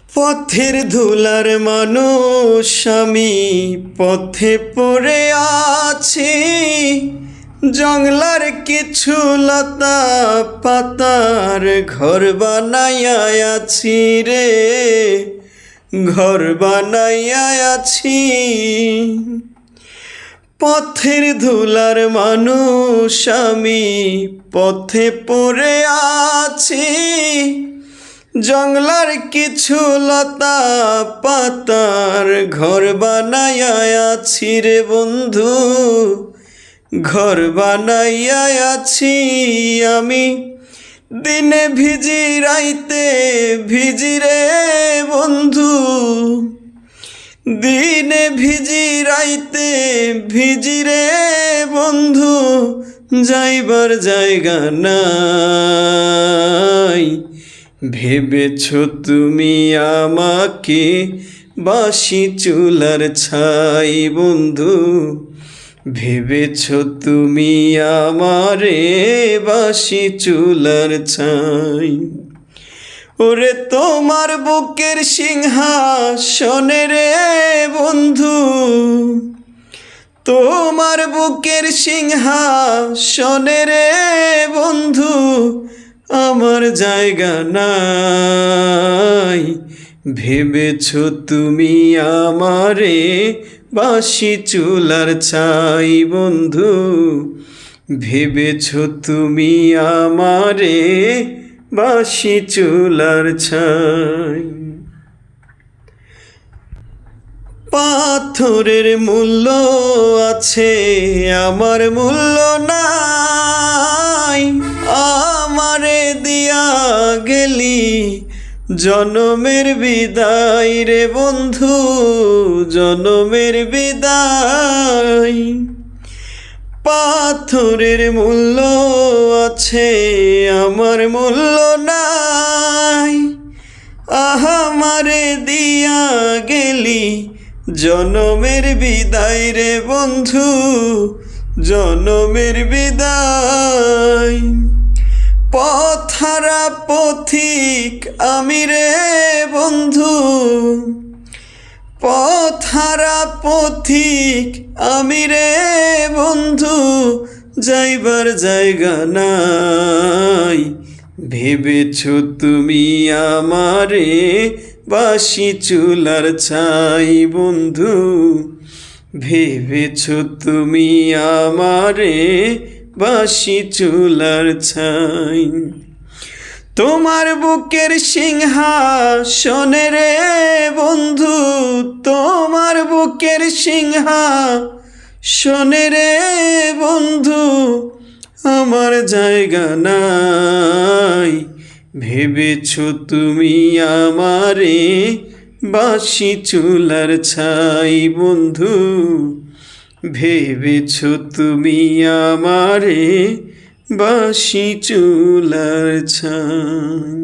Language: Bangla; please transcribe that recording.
পথের ধুলার মানুষ আমি, পথে পড়ে আছি। জংলার কিছু লতা পাতার ঘর বানাইয়া আছি রে, ঘর বানাইয়া আছি। পথের ধুলার মানুষ আমি, পথে পড়ে আছি। জংলার কিছু লতা পাতার ঘর বানাইয়া আছি রে বন্ধু, ঘর বানাইয়া আছি আমি। দিনে ভিজি রাইতে ভিজি রে বন্ধু, দিনে ভিজি রাইতে ভিজি রে বন্ধু। যাইবার জায়গা নাই, ভেবেছ তুমি আমাকে বাসি চুলার ছাই বন্ধু। ভেবেছ তুমি আমারে বাসি চুলার ছাই। ওরে তোমার বুকের সিংহাসনে রে বন্ধু, তোমার বুকের সিংহাসনে রে বন্ধু। আমার জায়গা নাই, ভেবেছ তুমি আমারে বাসি চুলার ছাই বন্ধু। ভেবেছ তুমি আমারে বাসি চুলার ছাই। পাথরের মূল্য আছে, আমার মূল্য নাই। আমারে দিয়া গেলি জনমের বিদায় রে বন্ধু, জনমের বিদায়। পাথরের মূল্য আছে, আমার মূল্য নাই। আমারে দিয়া গেলি জনমের বিদায় রে বন্ধু, জনমের বিদায়। পথহারা পথিক আমি রে বন্ধু, পথহারা পথিক আমি রে বন্ধু। যাইবার জায়গা নাই, ভেবেছ তুমি আমারে বাসি চুলার ছাই বন্ধু। ভেবেছ তুমি আমারে বাসি চুলার ছাই। তোমার বুকের সিংহাসনে রে বন্ধু, তোমার বুকের সিংহাসনে রে বন্ধু। আমার জায়গা নাই, ভেবেছ তুমি আমারে বাসি চুলার ছাই বন্ধু। ভেবেছ তুমি আমারে বাসি চুলার ছাই।